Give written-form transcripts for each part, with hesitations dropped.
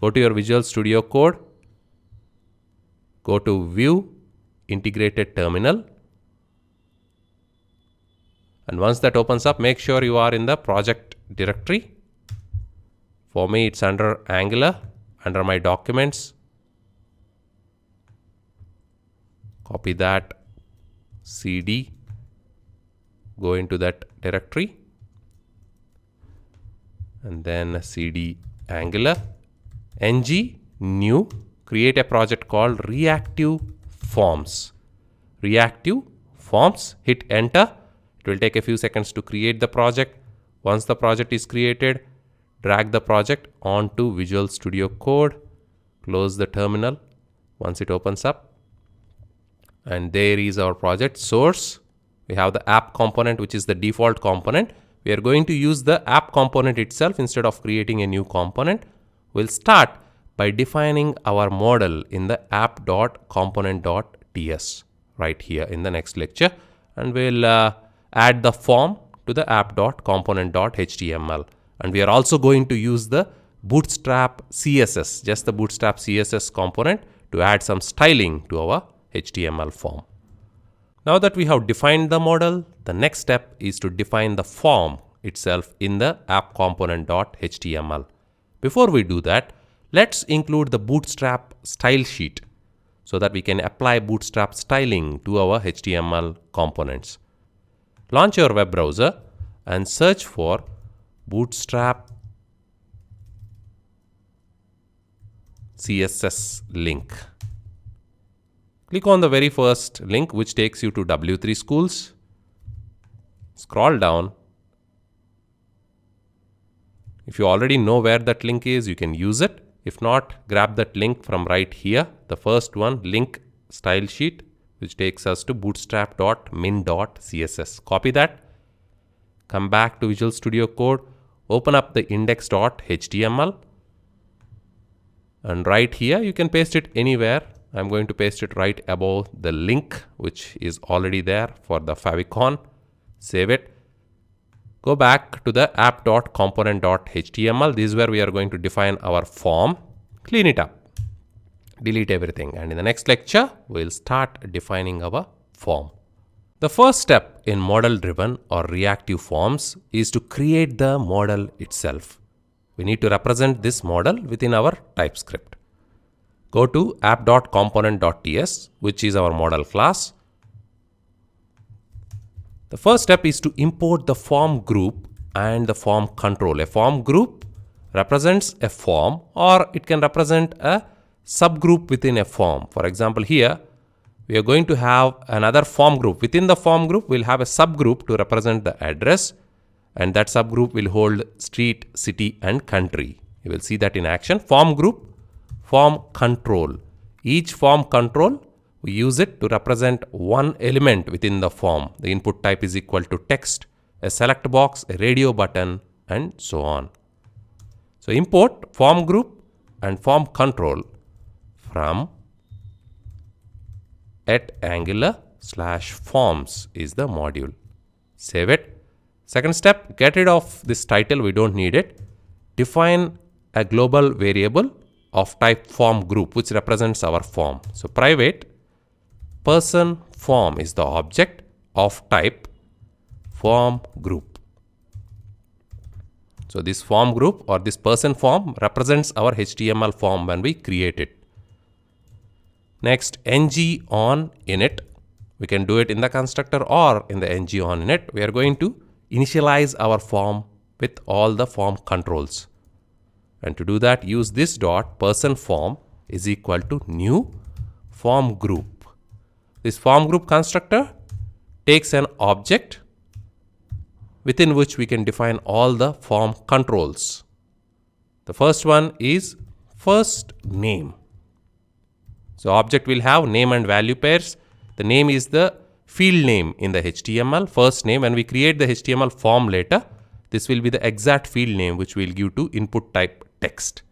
Go to your Visual Studio Code. Go to View, Integrated Terminal. And once that opens up, make sure you are in the project directory. For me, it's under Angular, under my documents. Copy that, CD, go into that directory, and then CD Angular, ng, new, create a project called Reactive Forms. Reactive Forms, hit enter. It will take a few seconds to create the project. Once the project is created, drag the project onto Visual Studio Code, close the terminal once it opens up. And there is our project source. We have the app component, which is the default component. We are going to use the app component itself instead of creating a new component. We'll start by defining our model in the app.component.ts right here in the next lecture. And we'll add the form to the app.component.html. And we are also going to use the Bootstrap CSS, just the Bootstrap CSS component, to add some styling to our HTML form. Now that we have defined the model, the next step is to define the form itself in the app.component.html. Before we do that, let's include the Bootstrap style sheet so that we can apply Bootstrap styling to our HTML components. Launch your web browser and search for Bootstrap CSS link. Click on the very first link, which takes you to W3 Schools. Scroll down. If you already know where that link is, you can use it. If not, grab that link from right here, the first one, link style sheet, which takes us to bootstrap.min.css. Copy that. Come back to Visual Studio Code. Open up the index.html. And right here, you can paste it anywhere. I'm going to paste it right above the link, which is already there for the favicon. Save it. Go back to the app.component.html. This is where we are going to define our form. Clean it up. Delete everything. And in the next lecture, we'll start defining our form. The first step in model-driven or reactive forms is to create the model itself. We need to represent this model within our TypeScript. Go to app.component.ts, which is our model class. The first step is to import the form group and the form control. A form group represents a form, or it can represent a subgroup within a form. For example, here we are going to have another form group. Within the form group, we'll have a subgroup to represent the address, and that subgroup will hold street, city, and country. You will see that in action. Form group, form control. Each form control, we use it to represent one element within the form. The input type is equal to text, a select box, a radio button, and so on. So import form group and form control from @angular/forms is the module. Save it. Second step, get rid of this title. We don't need it. Define a global variable of type form group, which represents our form. So private person form is the object of type form group. So this form group or this person form represents our HTML form when we create it. Next, ng on init. We can do it in the constructor or in the ng on init. We are going to initialize our form with all the form controls. And to do that, use this dot person form is equal to new form group. This form group constructor takes an object within which we can define all the form controls. The first one is first name. So object will have name and value pairs. The name is the field name in the HTML, first name. When we create the HTML form later, this will be the exact field name which we'll give to input type text.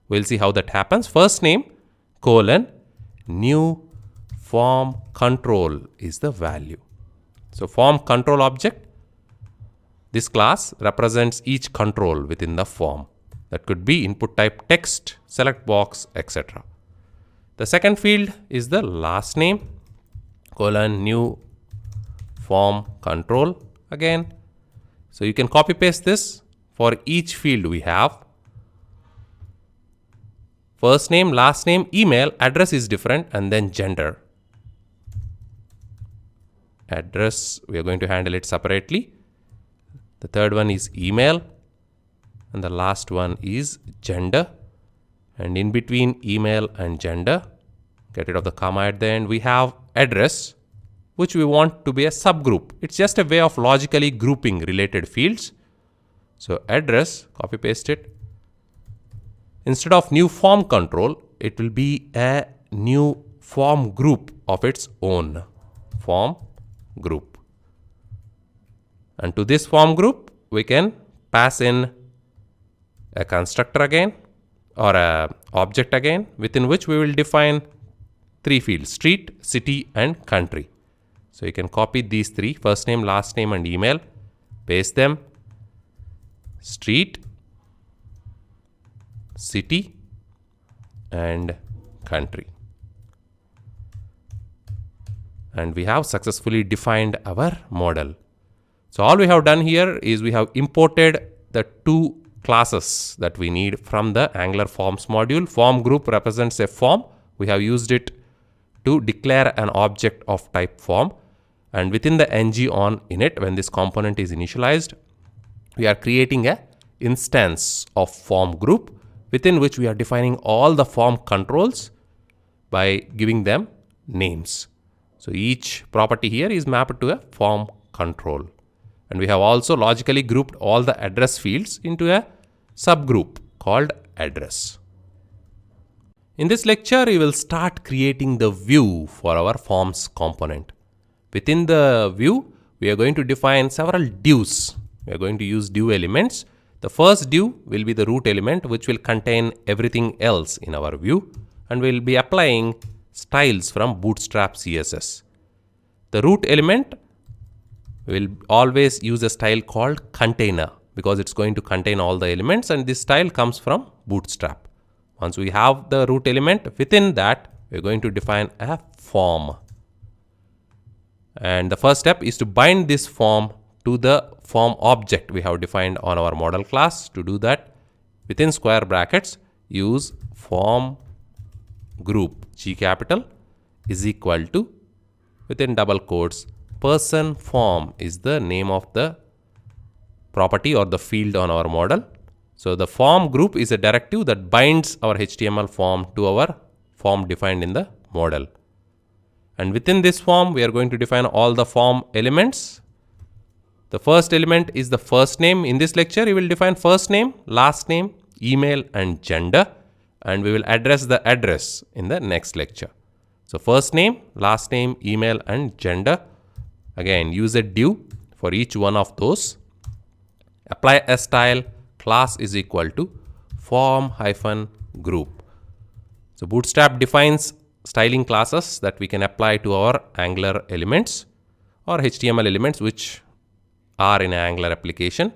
We'll see how that happens. First name, colon, new form control is the value. So form control object, this class represents each control within the form. That could be input type text, select box, etc. The second field is the last name, colon, new form control again. So you can copy paste this for each field we have. First name, last name, email, address is different, and then gender. Address, we are going to handle it separately. The third one is email, and the last one is gender. And in between email and gender, get rid of the comma at the end, we have address, which we want to be a subgroup. It's just a way of logically grouping related fields. So address, copy paste it. Instead of new form control, it will be a new form group of its own. Form group. And to this form group, we can pass in a constructor again, or a object again, within which we will define three fields: street, city, and country. So you can copy these three: first name, last name, and email, paste them, street, city, and country. And we have successfully defined our model. So all we have done here is we have imported the two classes that we need from the Angular Forms module. Form group represents a form. We have used it to declare an object of type form. And within the ng-on init, when this component is initialized, we are creating an instance of form group within which we are defining all the form controls by giving them names. So each property here is mapped to a form control. And we have also logically grouped all the address fields into a subgroup called address. In this lecture, we will start creating the view for our forms component. Within the view, we are going to define several divs. We are going to use div elements. The first div will be the root element, which will contain everything else in our view, and we will be applying styles from Bootstrap CSS. The root element will always use a style called container because it's going to contain all the elements, and this style comes from Bootstrap. Once we have the root element, within that we're going to define a form. And the first step is to bind this form to the form object we have defined on our model class. To do that, within square brackets, use form group G capital is equal to, within double quotes, person form is the name of the property or the field on our model. So the form group is a directive that binds our HTML form to our form defined in the model. And within this form, we are going to define all the form elements. The first element is the first name. In this lecture, we will define first name, last name, email, and gender. And we will address the address in the next lecture. So first name, last name, email, and gender. Again, use a div for each one of those. Apply a style, class is equal to form-group. So Bootstrap defines styling classes that we can apply to our Angular elements or HTML elements which are in an Angular application.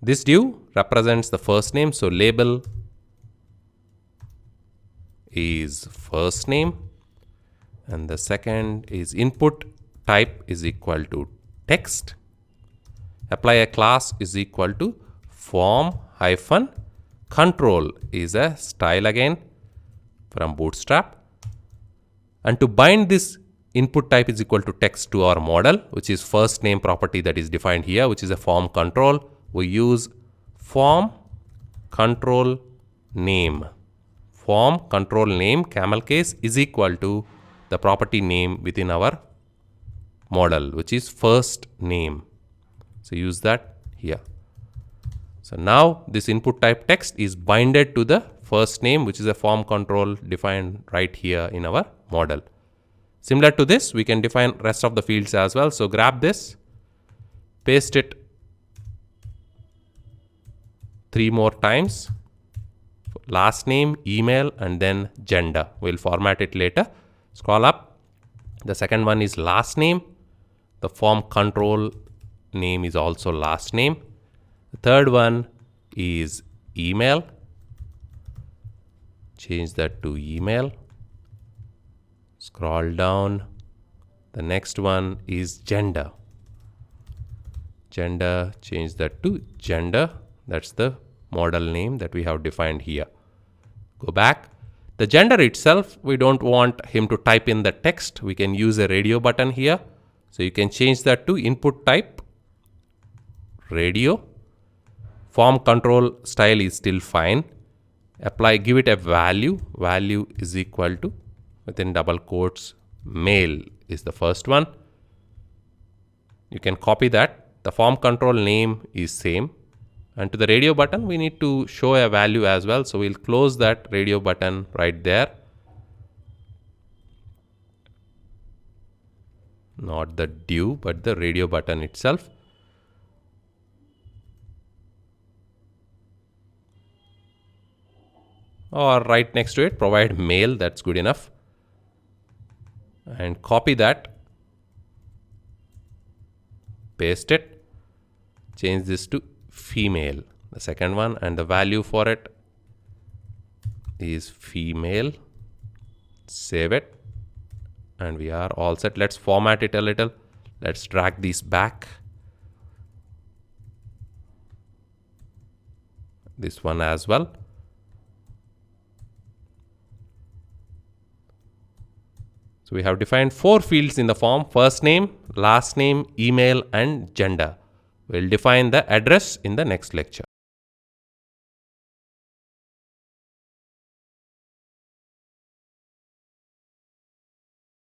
This div represents the first name, so label is first name, and the second is input type is equal to text. Apply a class is equal to form-control is a style again from Bootstrap. And to bind this input type is equal to text to our model, which is first name property that is defined here, which is a form control, we use form control name. Form control name camel case is equal to the property name within our model, which is first name. So use that here. So now this input type text is binded to the first name, which is a form control defined right here in our model. Similar to this, we can define rest of the fields as well. So grab this, paste it 3 more times. Last name, email, and then gender. We'll format it later. Scroll up. The second one is last name. The form control name is also last name. The third one, is email. Change that to email. Scroll down. The next one is gender. Gender, change that to gender. That's the model name that we have defined here. Go back. The gender itself, we don't want him to type in the text. We can use a radio button here. So you can change that to input type radio. Form control style is still fine. Apply, give it a value. Value is equal to, within double quotes, male is the first one. You can copy that. The form control name is same. And to the radio button, we need to show a value as well. So we'll close that radio button right there. Not the div, but the radio button itself. Or right next to it, provide male. That's good enough. And copy that. Paste it. Change this to female, the second one, and the value for it is female. Save it, and we are all set. Let's format it a little. Let's drag these back. This one as well. So we have defined 4 fields in the form: first name, last name, email, and gender. We'll define the address in the next lecture.